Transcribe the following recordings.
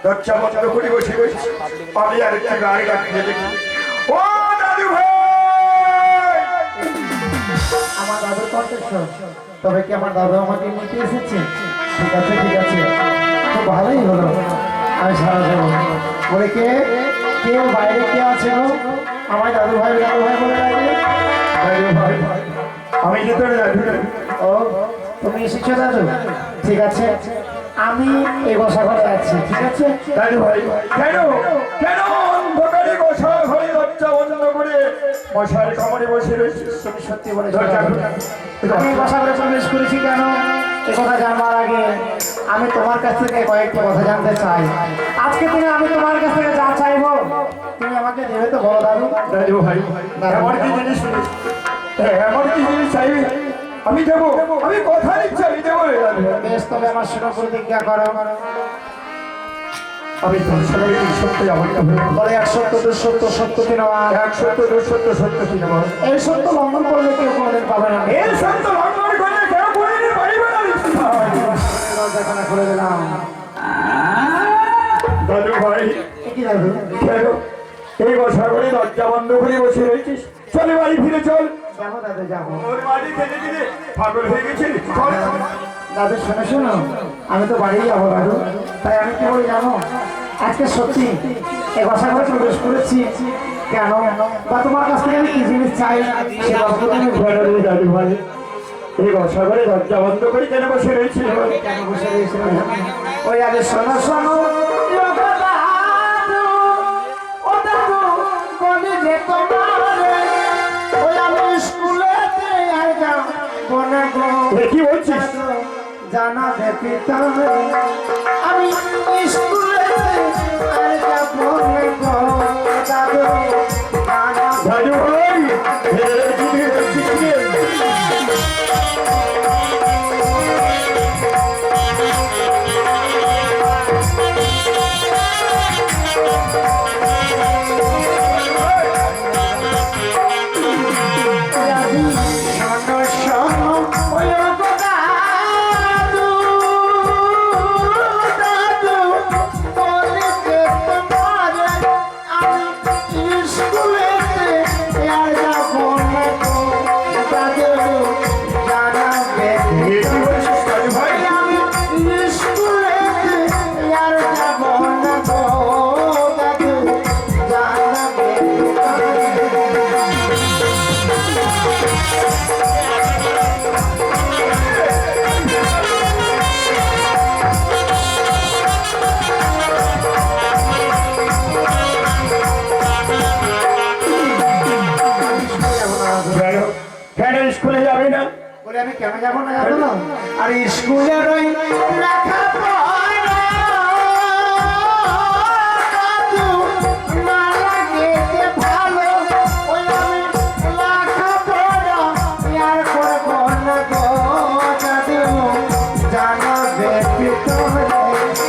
দরজা বন্ধ করে বসে রয়েছে। আমি আর একটু গায়ে লাগিয়ে দেখি। ও দাদু ভাই, আমার দাদুর কণ্ঠস্বর। তবে কি আমার দাদু আমাকে নিতে এসেছে? ঠিক আছে ঠিক আছে, খুব ভালোই হলো। আমি সারা যাবো। বলে কে কে বাইরে কে আছে গো? আমার দাদু ভাই বলে লাগে। দাদু ভাই, আমি ভিতরে দাদু। ও তুমি এসেছো দাদু? ঠিক আছে, আমি এই বসা ঘরে আছি। ঠিক আছে দাদু ভাই, কেন কেন অন্ধকারে গোসা ঘরে দরজা বন্ধ করে মশার কামড়ে বসে রয়েছে? তুমি সত্যি বলেছো। আমি এই বসা ঘরে প্রবেশ করেছি কেন এ কথা জানবার আগে আমি তোমার কাছ থেকে কয়েকটা কথা জানতে চাই। আজকে দিনে আমি তোমার কাছ থেকে যা চাইবো তুমি আমাকে দেবে তো বলো দাদু? দাদু ভাই, এমন কি জিনিস এমন কি জিনিস চাইবি? আমি দেবো, আমি কথা দিচ্ছি আমি দেবো রে দাদু। বেশ, তবে আমার শুনে প্রতিজ্ঞা করো। আমি তোর সবাই সত্যি আমার বলে এক সত্য দুঃসত্য সত্য তিন এক সত্য দুঃসত্য সত্য তিন আমার। এই সত্য লঙ্ঘন করলে কেউ কোনোদিন পাবে না। এই সত্য লঙ্ঘন করলে কেউ কোনোদিন পারিবে না। দরজাখানা খুলে দিলাম। দাদু ভাই, কি দাদু? কেন এই বসা করে দরজা বন্ধ করে বসে রয়েছিস? চলে বাড়ি ফিরে চল। যাবো দাদু যাবো। ওর বাড়ি থেকে দিলে পাগল হয়ে গেছিস? চল চল। দাদু শোনো শোনো, আমি তো বাড়ি যাবো দাদু। তাই আমি কি বলি জানো, আজকে সত্যি এই বাসা ঘরে প্রবেশ করেছি কেন বা তোমার কাছ থেকে আমি কি জিনিস চাই সে কথা তুমি ঘরে দাদু ভাই, এই বসা করে দরজা বন্ধ করে কেন বসে রয়েছিস? কেন বসে রয়েছিল? ওই আরে শোনো শোনো ও দাদু, ও দাদু বলি যে তোমারে ওই আমি স্কুলেতে আর যাবো না গো। কি বলছিস? জানা দে পিতা আমি স্কুলেতে আর যাবো না গো দাদু। দাদু ভাই, তুমি বলছিস কি? স্কুলে যাবে না? বলে আমি কেন যাবো না জানো না? আর স্কুলের ওই লেখাপড়া দাদু না লাগে যে ভালো, ওই আমি লেখাপড়া আর করবো না গো দাদু। জানা বেপিত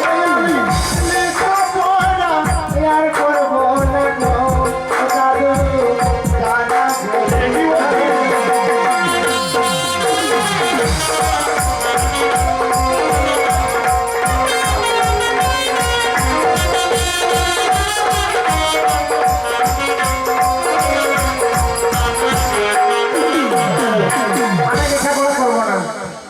ওই আমি লেখাপড়া আর করবো না গো দাদু। জানা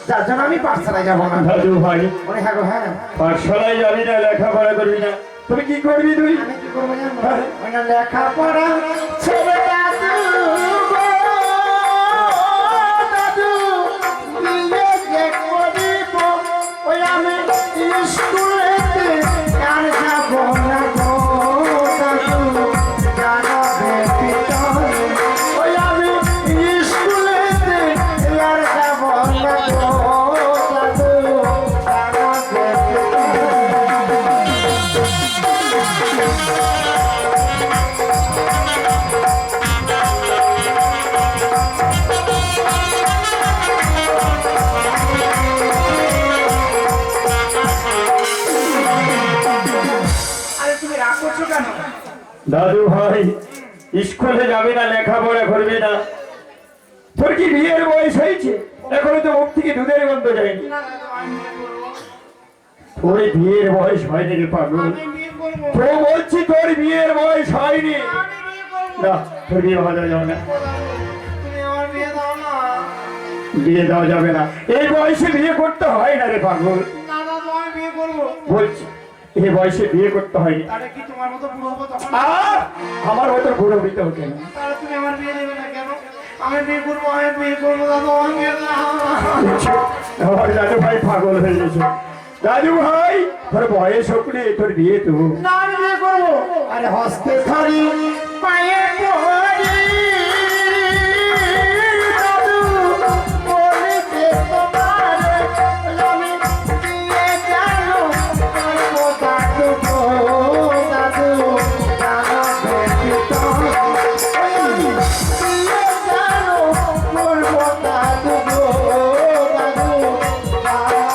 যার জন্য আমি পাঠশালায় যাবো না। দাদু ভাই, মনে হ্যাঁ গো হ্যাঁ, পাঠশালায় যাবি না, লেখাপড়া করবি না? তুমি কি করবি তুই? আমি কি করবো জানো? ওই না লেখাপড়া ছেড়ে দাদু গো, দাদু বিয়ে যে করিব ওই আমি স্কুলেতে আর যাবো না গো দাদু। জানো বেপিত ওই আমি স্কুলেতে আর যাবো না গো দাদু। জানো বেপিত দাদু ভাই, স্কুলে যাবি না, লেখাপড়া করবি না? তোর কি বিয়ের বয়স হয়েছে? এখনো তো মুখ থেকে দুধের গন্ধ যায়নি। তোর বিয়ের বয়স হয়নি রে পাগল। আমি বিয়ে করবো। তো বলছি তোর বিয়ের বয়স হয়নি। আমি বিয়ে করবো। না, তোর বিয়ে ভালো যাবে না, তুমি আমার বিয়ে দাও না। বিয়ে দেওয়া যাবে না। এই বয়সে বিয়ে করতে হয় না রে পাগল। না দাদু, আমি বিয়ে করবো। বলছি এই বয়সে বিয়ে করতে হয়নি। তাহলে কি তোমার মতো বুড়ো হবো তখন? আমার হয়তো বুড়ো হইতে হতো না। তাহলে তুমি আমার বিয়ে দেবে না কেন? আমি বিয়ে করবো, আমি বিয়ে করবো দাদু, আমি বিয়ে দাও। আমার দাদু ভাই পাগল হয়ে গেছে। দাদু ভাই তোর বয়স হোক রে, তোর বিয়ে তো না, আমি বিয়ে করবো। আরে হস্তে ধরি পায়ে পড়ি দাদু, বলিতে তোমারে আমি বিয়ে কেন করবো দাদু গো, দাদু জানো ব্যতীত আমি বিয়ে কেন করবো দাদু গো, দাদু জানো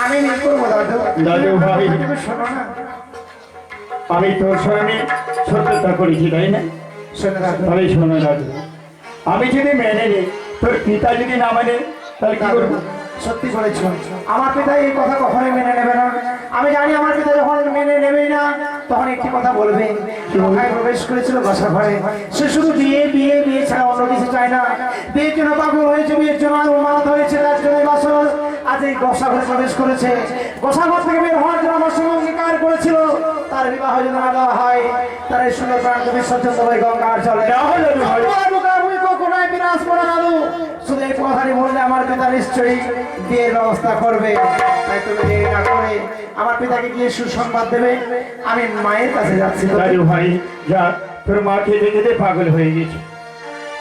আমি বিয়ে করবো দাদু। দাদু ভাই তুমি শোনো না, আমি তোর সঙ্গে সত্যতা করেছি তাই না? শোনো দাদু। তবে শোনো দাদু, আমি যদি মেনে নিই, তোর পিতা যদি না মানে তাহলে কি করবো? সত্যি বলেছো, আমার পিতা এই কথা কখনোই মেনে নেবে না। আমি জানি আমার পিতা যখন মেনে নেবেই না, তখন একটি কথা বলবে। লোকায় প্রবেশ করেছিল বাসা ঘরে, সে শুধু বিয়ে বিয়ে বিয়ে ছাড়া অন্য কিছু চায় না। বিয়ের জন্য পাগল হয়েছে, বিয়ের জন্য উন্মাদ হয়েছে, তার জন্য বাসর আজ এই গোসা ঘরে প্রবেশ করেছে। গোসা ঘর থেকে বের হওয়ার জন্য আমার সঙ্গে অঙ্গীকার করেছিল, তার বিবাহ যদি না দেওয়া হয়, তার এই সুন্দর প্রান্ত বিসর্জন দেবে গঙ্গার জলে। কখনোই বিনাশ করে দাদু, শুধু এই কথাটি বললে আমার পিতা নিশ্চয়ই বিয়ের ব্যবস্থা করবে। তাই তুমি দেরি না করে আমার পিতাকে গিয়ে সুসংবাদ দেবে। আমি মায়ের কাছে যাচ্ছি। দাদু ভাই যা, তোর মাকে দেখে দে, পাগল হয়ে গেছে।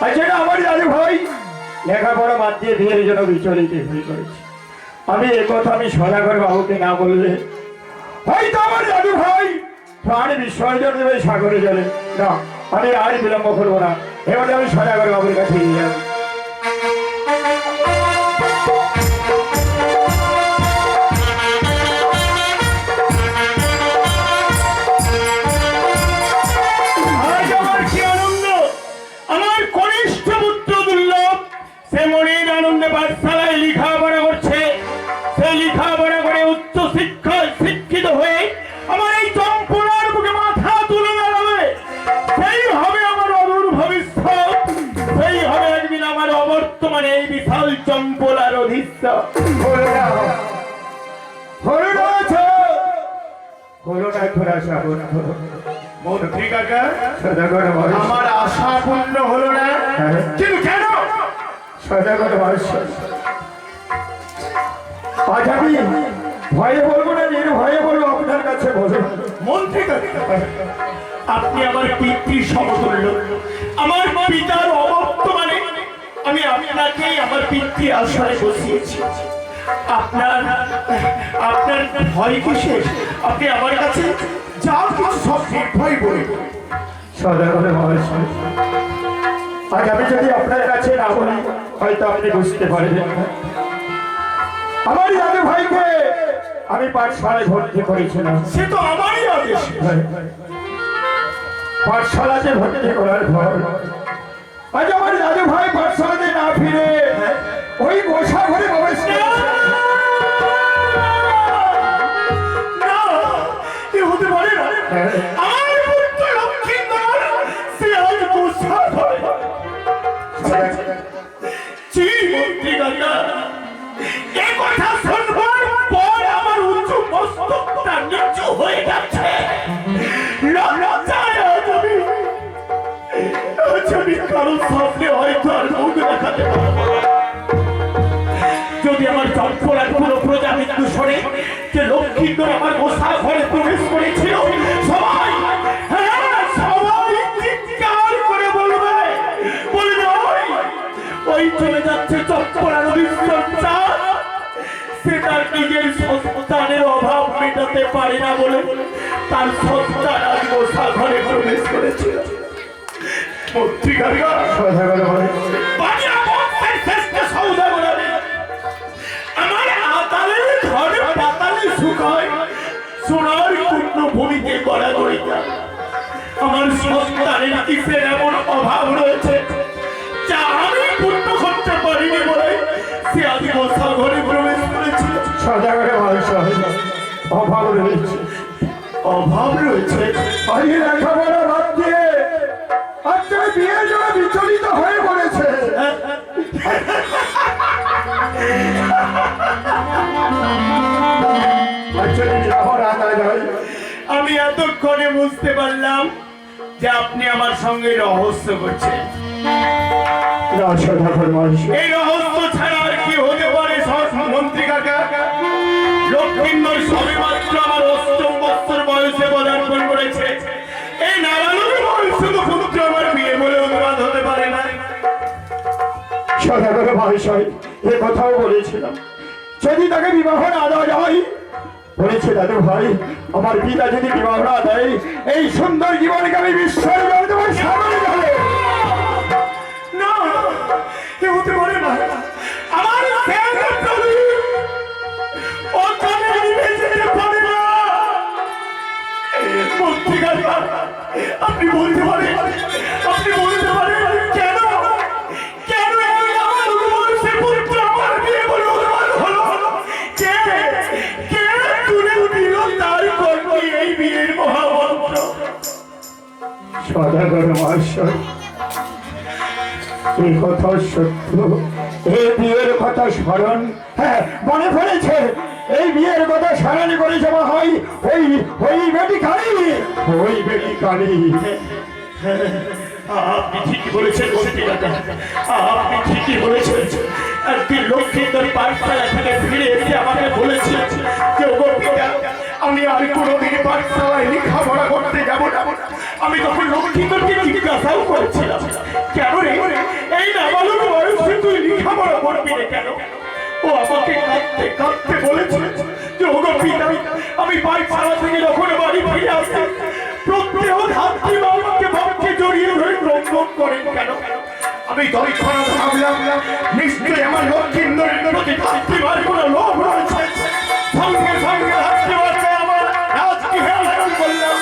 আচ্ছা না, আমার দাদু ভাই লেখাপড়া বাদ দিয়ে বিয়ের জন্য বিচলিত হয়ে পড়েছে। আমি একথা আমি সদাগর বাবুকে না বললে হয়তো আমার দাদু ভাই প্রাণ বিসর্জন দেবে সাগরে জলে। না, আমি আর বিলম্ব করবো না, এবারে আমি সদাগর বাবুর কাছে নিয়ে যাবো। আজ আমার কি আনন্দ, আমার কনিষ্ঠ পুত্র দুর্লভ সে মনের আনন্দে পাঠশালায় লেখাপড়া করছে। সেই লেখাপড়া করে উচ্চ শিক্ষিত হয়ে আমার এই চম্পলার বুকে মাথা তুলে দাঁড়াবে। সেই হবে আমার অদূর ভবিষ্যৎ, সেই হবে একদিন আমার অবর্তমানে এই বিশাল চম্পলার অধীশ্বর। হলো না, হলো না, হলো না, তোরা সাবন মন্ত্রী কাকা, সদাগর বাবু, আমার আশা পূর্ণ হলো না, কিন্তু কেন? সদাগর বাবু, আজ আমি ভয়ে বলবো না, ভয়ে বলবো আপনার কাছে বলবো। মন্ত্রী কাকা, আপনি আমার পিতৃ সমতুল্য, আমার পিতার অবর্তমানে আমি আপনাকেই আমার পিতৃ আসনে বসিয়েছি। আপনার আপনার ভয় কিসের? আপনি আমার কাছে যা কিছু সব নির্ভয় বলে। সদাগর বাবু, আজ আমি যদি আপনার কাছে না বলি হয়তো আপনি বুঝতে পারবেন না। আমার দাদু ভাইকে আমি পাঠশালায় ভর্তি করেছিলাম। সে তো আমারই আদেশ। পাঠশালাতে ভর্তি করার পর আজ আমার দাদু ভাই পাঠশালাতে না ফিরে ওই গোসা ঘরে প্রবেশ করেছে। না, এ হতে পারে না। আমার পুত্র লক্ষ্মীন্দর সে আজ গোসা ঘরে। জি মন্ত্রী কাকা, এ কথা শুনবার পর আমার উঁচু মস্তকটা নিচু হয়ে গেছে। লজ্জায় আজ আমি কারো সামনে হয়তো আর মুখ দেখাতে পারবো না। যদি আমার চম্পলার পুরো প্রজাবিন্দু শোনে যে লক্ষ্মীন্দর আমার গোসা ঘরে প্রবেশ করেছিল, সবাই সবাই চিৎকার করে বলবে ওই চলে যাচ্ছে চম্পলার অভিজ্ঞতা। সে তার নিজের সন্তানের অভাব মেটাতে পারে না বলে তার সন্তান আজ গোসা ঘরে প্রবেশ করেছিল। মন্ত্রী কাকা, সদাগর বাবু, বানিয়া বংশের শ্রেষ্ঠ সৌদাগর আমি। আমার ভাইয়া, আমার সন্তানের কিসের এমন অভাব রয়েছে যা আমি পূর্ণ করতে পারিনি বলে সে আজ বসা ঘরে প্রবেশ করেছে। সদাগরের ভাই সাহেব, অভাব রয়েছে। অভাব রয়েছে? আমি লেখাপড়া বাদ দিয়ে আজকে বিয়ের জন্য বিচলিত হয়ে পড়েছে। আমি এতক্ষণে বুঝতে পারলাম যে আপনি আমার সঙ্গে রহস্য করছেন। এই রহস্য ছাড়া আর কি হতে পারে মন্ত্রী কাকা? লক্ষ্মীন্দর সবে মাত্র আমার ৮ম বছর বয়সে পদার্পণ করেছে। এই নারায়ণ বয়সে তো পুত্র আমার বিয়ে বলে অনুবাদ হতে পারে না। সদাগর ভাই সাহেব, এ কথাও বলেছিলাম যদি তাকে বিবাহ না দেওয়া যায়। বলেছে দাদু ভাই, আমার পিতা যদি বিবাহ না দেয় এই সুন্দর জীবনকে আমি বিসর্জন দেবো সাগরে জলে। না, এ হতে পারে না। আমার ছেলের প্রদীপ ওখানে নিভে যেতে পারে না। মন্ত্রী কাকা, আপনি বলতে পারেন, আপনি বলতে পারেন কেন কেন এই আমার বংশের পুত্র আমার বিয়ে বলে অনুমান হলো? কে কে তুলে দিল তার কণ্ঠে এই বিয়ের মহামন্ত্র? সদাগর মহাশয়, এই কথা সত্য। এই বিয়ের কথা স্মরণ, হ্যাঁ মনে পড়েছে, এই বিয়ের কথা স্মরণ করেছে হয় ওই ওই বেটি কালী, ওই বেটি কালী। আপনি ঠিকই বলেছেন মন্ত্রী কাকা, আপনি ঠিকই বলেছেন। একদিন লক্ষ্মীন্দর পাঠশালা থেকে ফিরে এসে আমাকে বলেছে যে ওগো পিতা, আমি আর কোনোদিন পাঠশালায় লেখাপড়া করতে যাব না। আমি তখন লক্ষ্মীন্দরকে জিজ্ঞাসাও করেছিলাম, কেন রে এই নাবালক বয়সে তুই লেখাপড়া করবি না কেন? ও আমাকে কাঁদতে কাঁদতে বলেছে যে ওগো পিতা, আমি পাঠশালা থেকে যখন বাড়ি ফিরে আসি প্রত্যেক ধাত্রী বাবাকে বাবাকে জড়িয়ে ধরে রক্ষণ করেন কেন? আমি তৎক্ষণাৎ ভাবলাম নিশ্চয়ই আমার লক্ষ্মীন্দরের প্রতি ধাত্রীমার কোনো লোভ রয়েছে। সঙ্গে সঙ্গে ধাত্রীমাকে আমার রাজগৃহে আয়োজন করলাম।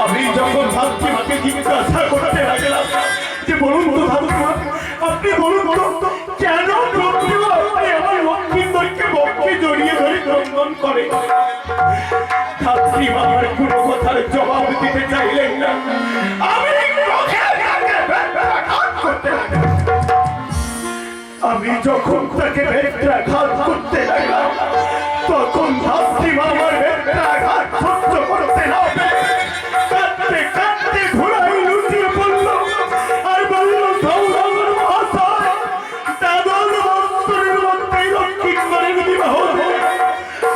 আমি যখন ধাত্রীমাকে জিজ্ঞাসা করতে লাগলাম যে বলুন তো ধাত্রীমা, আপনি বলুন তো কেন প্রতিমা আপনি আমার লক্ষ্মীন্দরকে বক্ষে জড়িয়ে ধরে রক্ষণ করেন? ধাত্রীমা আমার কোনো কথার জবাব দিতে চাইলেন না। আমি আমি যখন তাকে বেত্রাঘাত করতে লাগলাম তখন ধাত্রীমা আমার বেত্রাঘাত সহ্য করতে না পেরে কাঁদতে কাঁদতে ঘোড়ায় লুটিয়ে পড়ল আর বলল, সৌরভের মহাশয়, দাদর বৎসরের মধ্যেই লক্ষ্মীন্দরের বিবাহ হবে।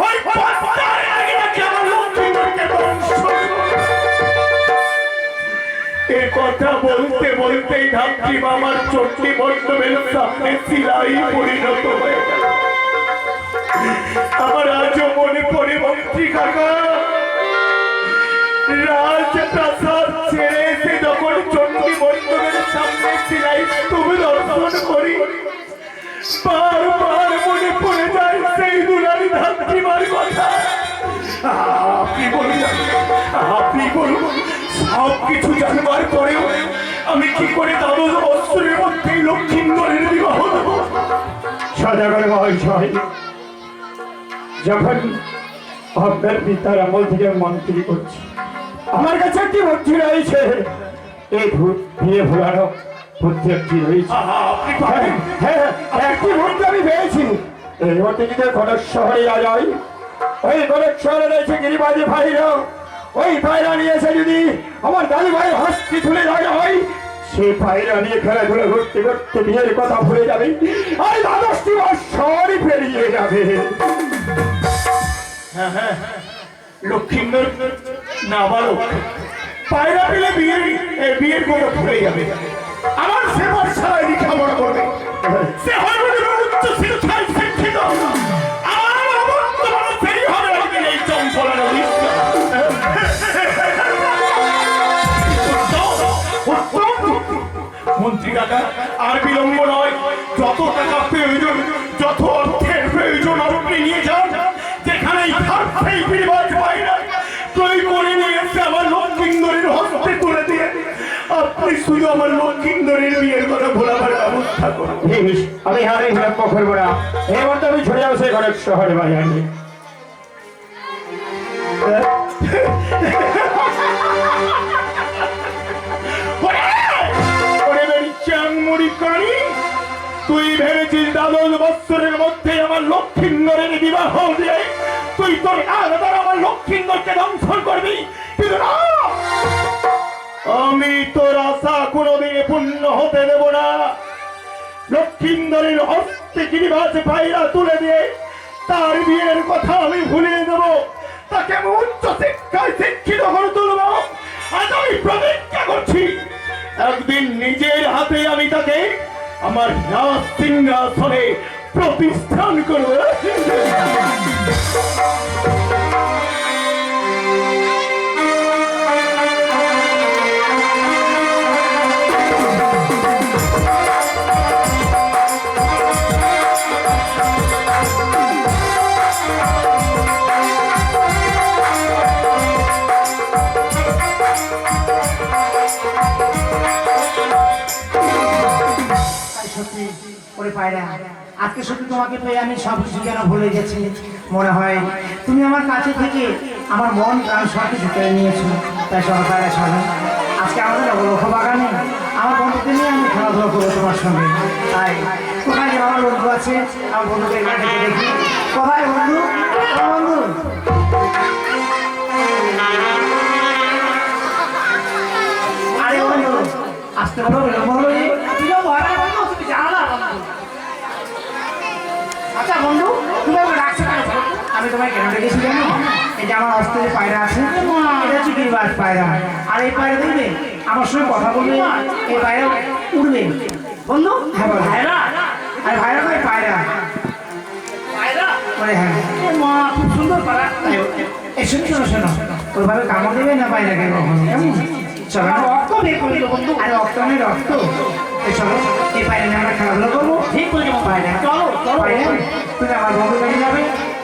ওই পাত্তার আগে নাকি আমার লক্ষ্মীন্দরকে বংশ। এ কথা বলতে বলতেই ধাত্রীমা আমার চণ্ডী মণ্ডপের সামনে শিলাই পরিণত হয়ে গেল। আমার আজও মনে পড়ে মন্ত্রী কাকা, রাজপ্রাসাদ ছেড়ে এসে যখন চণ্ডী মণ্ডপের সামনে শিলাই তুমি দর্শন করি বারবার মনে পড়ে যায় সেই দুলারি ধাত্রীমার কথা। আপনি বলুন, আপনি বলুন, সব কিছু জানবার পরেও আমি কি করে দ্বাদশ বৎসরের মধ্যেই লক্ষ্মীন্দরের বিবাহ দেব? সদাগর মহাশয়, যখন আপনার পিতার আমল থেকে মন্ত্রী করছি, আমার কাছে একটি বুদ্ধি রয়েছে। এই বিয়ে ভোলানো বুদ্ধি একটি রয়েছে। আপনি পারেন? হ্যাঁ, একটি বুদ্ধি আমি পেয়েছি। এই মধ্যে যদি গণেশ শহরে যাই, ওই গণেশ শহরে রয়েছে গিরিবাজি ভাইরা, ওই পায়রা নিয়ে এসে যদি আমার দাদু ভাই হস্তি তুলে দেওয়া হয়, সেই পায়রা নিয়ে খেলাধুলা করতে করতে বিয়ের কথা ভুলে যাবে আর দ্বাদশটি বৎসরই পেরিয়ে যাবে। লক্ষ্মীন্দর নাবালক, পায়রা পেলে বিয়ের কথা ভুলে যাবে। আমার সে পাঠশালায় লেখাপড়া করবে, সে হয় উচ্চ শিক্ষায় শিক্ষিত। আমার বর্তমানে সেই হবে একদিন এই চঞ্চলের অধিষ্ঠা। মন্ত্রী কাকা, আর বিলম্ব নয়, যত টাকা প্রয়োজন, যত অর্থের প্রয়োজন আপনি নিয়ে যান। যেখানেই থাকবেই বিবাদ পাই না, তুই করে নিয়ে এসে আমার শুধু আমার লক্ষ্মীন্দরের বিয়ের কথা ভোলাবার ব্যবস্থা করো। বেশ, আমি হারে বিলম্ব করবো না। এই মধ্যে আমি ছুটে যাবো সেই ঘরের শহরে বাজারে। ওরে বেরি চাংমুড়ি কানি, তুই ভেবেছিস 10 বছরের মধ্যে আমার লক্ষ্মীন্দরের বিবাহ দিয়ে তুই তোর আলাদা আমার লক্ষ্মীন্দরকে ধ্বংস করবি, কিন্তু না, আমি তোর আশা কোনোদিনে পূর্ণ হতে দেব না। লক্ষ্মীন্দরের হস্তে গিরিবাজ পায়রা তুলে দিয়ে তার বিয়ের কথা আমি ভুলিয়ে দেব, তাকে আমি উচ্চ শিক্ষায় শিক্ষিত করে তুলব। আজ আমি প্রতিজ্ঞা করছি, একদিন নিজের হাতে আমি তাকে আমার রাজ সিংহাসনে প্রতিষ্ঠান করব। সত্যি ওরে পায়রা, আজকে সত্যি তোমাকে পেয়ে আমি সব কিছু যেন ভুলে গেছি। মনে হয় তুমি আমার কাছে থেকে আমার মন প্রাণ সব কিছু কেড়ে নিয়েছো। তাই সহকারে চলো, আজকে আমাদের লক্ষ্য বাগানে আমার বন্ধুকে নিয়ে আমি খেলাধুলা করবো তোমার সঙ্গে। তাই কোথায় যে আমার বন্ধু আছে, আমার বন্ধুকে এখানে থেকে দেখি। কোথায় বন্ধু? বন্ধু আরে বন্ধু, আসতে বলো, বিলম্ব হলো যে। আচ্ছা বন্ধু, তুমি আমাকে ডাকছো কেন? আমি তোমায় কেন ডেকেছি জানো? এই যে আমার অস্ত্রে যে পায়রা আছে, এটা হচ্ছে গিরিবাজ পায়রা। আর এই পায়রা দেখবে আমার সঙ্গে কথা বলবে, এই পায়রা উড়বে। বন্ধু, হ্যাঁ বলো। আর ভাইরা নয়, পায়রা। বলে হ্যাঁ, মা খুব সুন্দর পায়রা। এই শোনো শোনো শোনো, ওইভাবে কামড় দেবে না পায়রাকে কখনো, কেমন? চলো রক্ত বের করে দেবো বন্ধু। আরে রক্ত নেই, রক্ত। এই চলো, এই পায়রা নিয়ে আমরা খেলাধুলা করবো। ঠিক করে যাবো পায়রা। চলো চলো, তুমি আমার বন্ধুর কাছে যাবে,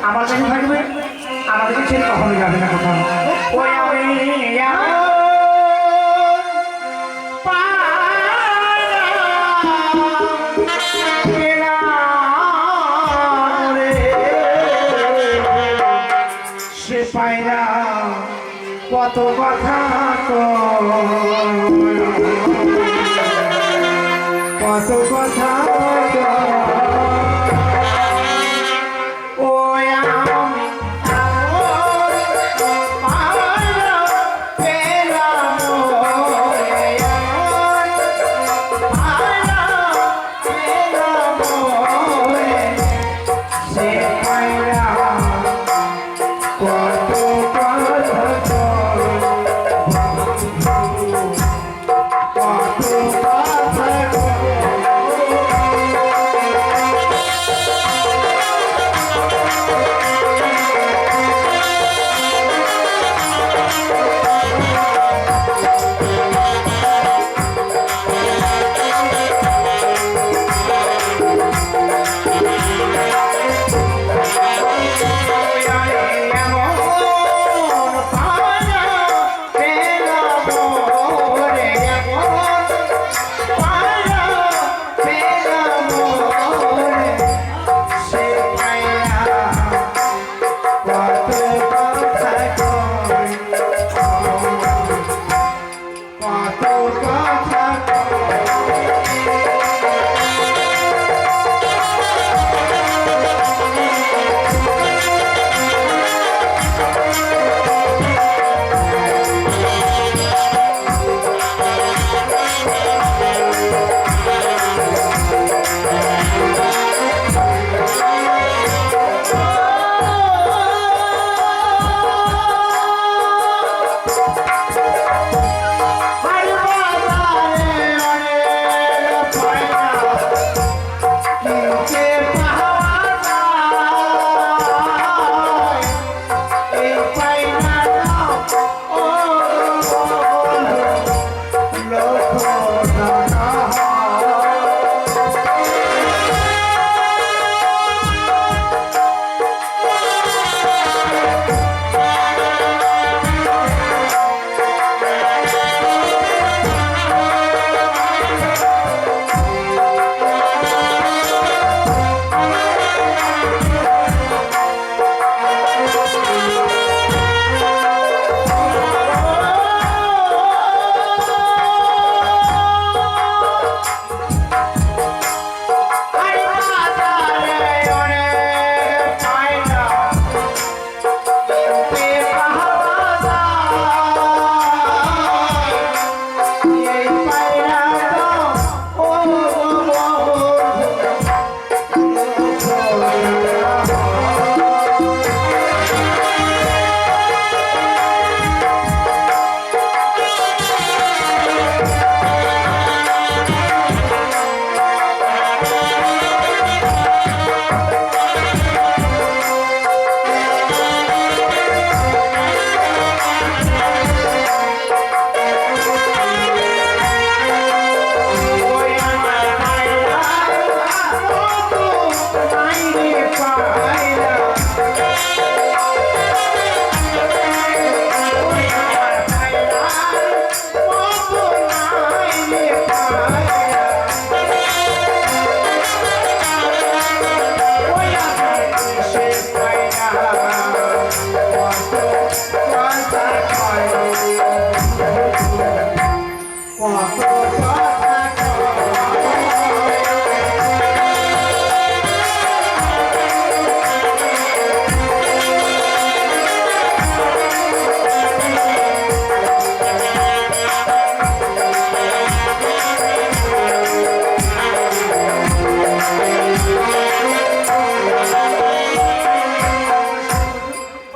আমার কাছে থাকবে, আমাদেরকে ছেড়ে কখনো যাবে না কোথাও। ওই সে পায়রা কত কথা কত কথা ওই আমি পায়রা পেলাম, পায়রা পেলাম সে পায়রা কত কথা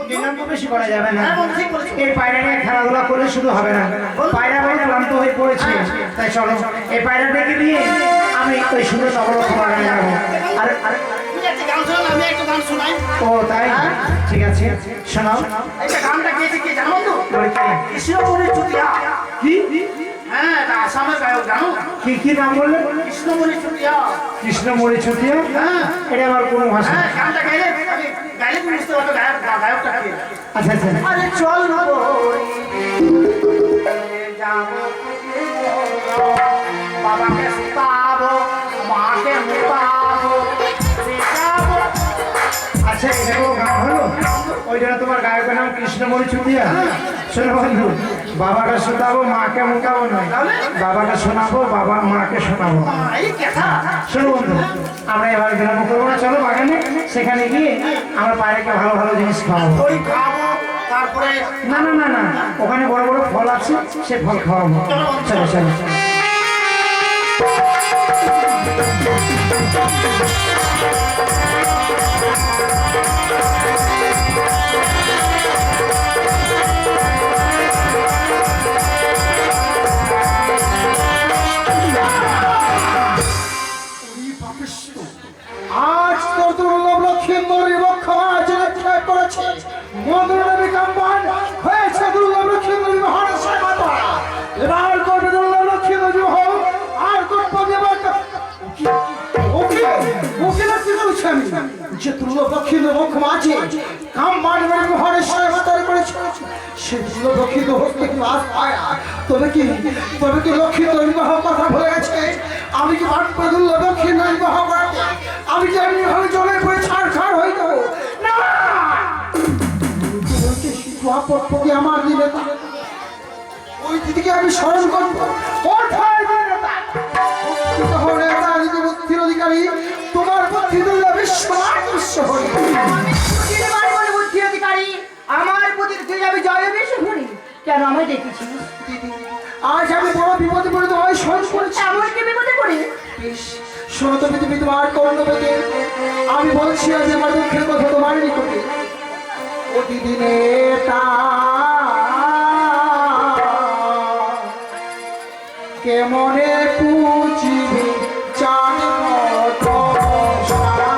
বিলম্ব বেশি করা যাবে না। হ্যাঁ, বন্ধু, ঠিক বলেছো। এই পায়রা নিয়ে খেলাধুলা করলে শুধু হবে না। পায়রা বাইরে ক্লান্ত হয়ে পড়েছে, তাই চলো এই পায়রা দেখে দিয়ে আমি ওই সুন্দর নবরত্ন বাগানে যাবো। আর তুমি একটা গান শোনাও, আমি একটা গান শোনাই। ও তাই, ঠিক আছে শোনাও। একটা গানটা গেয়েছে কে জানো তো? বলে কে? কৃষ্ণমণি চুটিয়া। কি হ্যাঁ, এটা আসামের গায়ক জানো? কি কি নাম বললে? কৃষ্ণমণি চুটিয়া। কৃষ্ণমণি ছুটিয়া? হ্যাঁ। এটা আমার কোনো ভাষা। হ্যাঁ, গানটা গাইলে গাইলে তুমি বুঝতে পারবে গায়কটা কে। আচ্ছা আচ্ছা, আরে চল না যাবো বাবাকে সুতাবো, মাকে মুতাবো, যাবো। আচ্ছা এটাও গান হলো? ওই জন্য তোমার গায়কের নাম কৃষ্ণমণি ছুটিয়া? শোনো বন্ধু, বাবাকে শোনাবো মাকে মুখাবো নয়, বাবাকে শোনাবো বাবা মাকে শোনাবো। এই কথা শোনো বন্ধু, আমরা এবার বিলম্ব করবো না, চলো বাগানে, সেখানে গিয়ে আমরা পায়রাকে ভালো ভালো জিনিস খাওয়াবো। ওই খাবো, তারপরে না না না না, ওখানে বড় বড় ফল আছে, সে ফল খাওয়াবো। চলো চলো চলো। আজ তোর দুর্লভ লক্ষ্মীন্দরী বক্ষমাজ রক্ষায় পড়েছে, মধুরনবী কাম্বান হয়েছে দুর্লভ লক্ষ্মীন্দরী মহারাজের মাতা। এবার করবে দুর্লভ লক্ষ্মীন্দরী হোক আর করবে ওকে ওকে না কি বলছি আমি, যে দুর্লভ লক্ষ্মীন্দরী বক্ষমাজে কাম্বান মহারাজের মাতার করেছে, সে দুর্লভ লক্ষ্মীন্দরী হস্তে কি আস পায়। তবে কি লক্ষ্মীন্দরী বিবাহ কথা ভুলে গেছে? আমি কি পারবো দুর্লভ লক্ষ্মীন্দরী বিবাহ করাতে? আমি যে এমনি ভাবে জলে পড়ে ছাড় হয়ে যাবো না। আপত্তি আমার দিলে ওই দিদিকে আমি স্মরণ করবো। বুদ্ধির অধিকারী তোমার বুদ্ধি দুর্লভ বিশ্ব হই। বুদ্ধি অধিকারী আমার প্রতি তুই আমি জয় বেশি করি কেন আমায় দেখেছিস? আজ আমি বড় বিপদে পড়ে তোমায় স্মরণ করেছি। এমন কি বিপদে পড়ি? শোনো তো পৃথিবী তোমার কর্ণপতি, আমি বলছি আজ আমার দুঃখের কথা তোমার নিকটে। প্রতিদিনে কেমনে পুচিবে চাঁদ মতো সারা।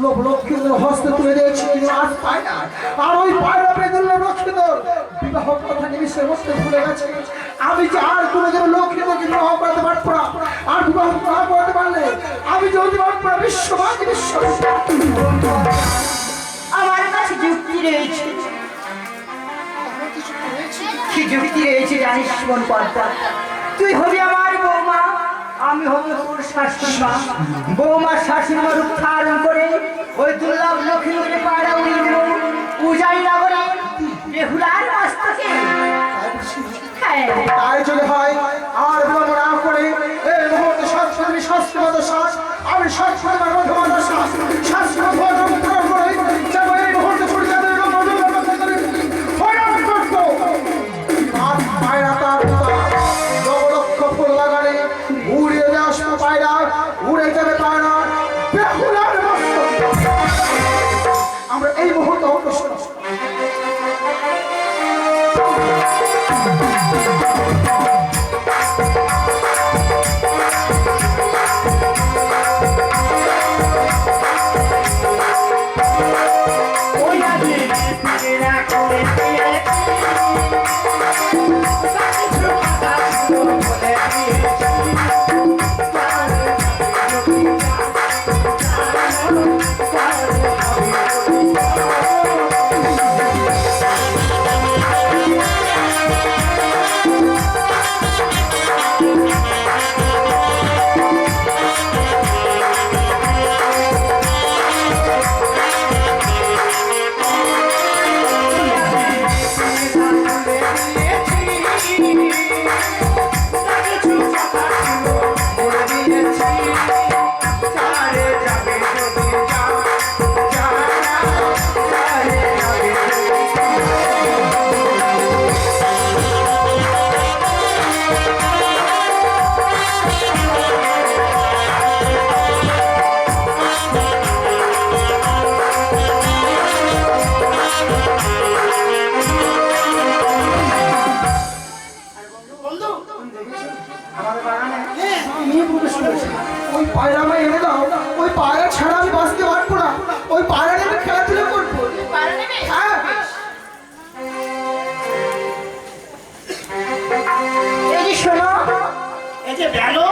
দুর্লভ লক্ষ্মীদের হস্তে তুলে দিয়েছি কিন্তু আজ পায় না। আর ওই পায়রা পেয়ে দুর্লভ লক্ষ্মীদের বিবাহ কথা নিমিষের মধ্যে ভুলে গেছে। আমি যে আর কোনোদিন লক্ষ্মীদেরকে বিবাহ করতে পারবো না। আর বিবাহ না করতে পারলে আমি যদি পারবো না বিশ্ববাদী বিশ্ব। আমার কাছে যুক্তি রয়েছে। কি যুক্তি রয়েছে জানিস কোন পর্দা? তুই হবি আমার বৌমা, আমি হব তোর শাশুড়ি মা। বৌমার শাশুড়ি মা রূপ ধারণ করে ওই দুর্লভ লক্ষ্মীকে পায়রা উড়িয়ে দেব পূজাই নগরে বেহুলার মস্তকে। হ্যাঁ, তাই যদি হয় আর বিলম্ব না করে এই মুহূর্তে সরস্বতী শাস্ত্রগত শ্বাস আমি সরস্বতীর মধ্যমান শ্বাস শাস্ত্রগত অনুধারণ করে যাব এই মুহূর্তে ছুটে যাবে এবং ফয়রান করত। আর পায়রা তার নবলক্ষ ফুল লাগালে উড়িয়ে আসবে পায়রা, উড়ে যাবে পায়রা বেহুলার মস্তক। আমরা এই মুহূর্তে অগ্রসর। ওই পায়রা আমায় এনে দাও। ওই পায়রা ছাড়া আমি বাঁচতে পারবো না। ওই পায়রা নিয়ে আমি খেলাধুলা করবো। হ্যাঁ, এই যে শোনো, এই যে বেলো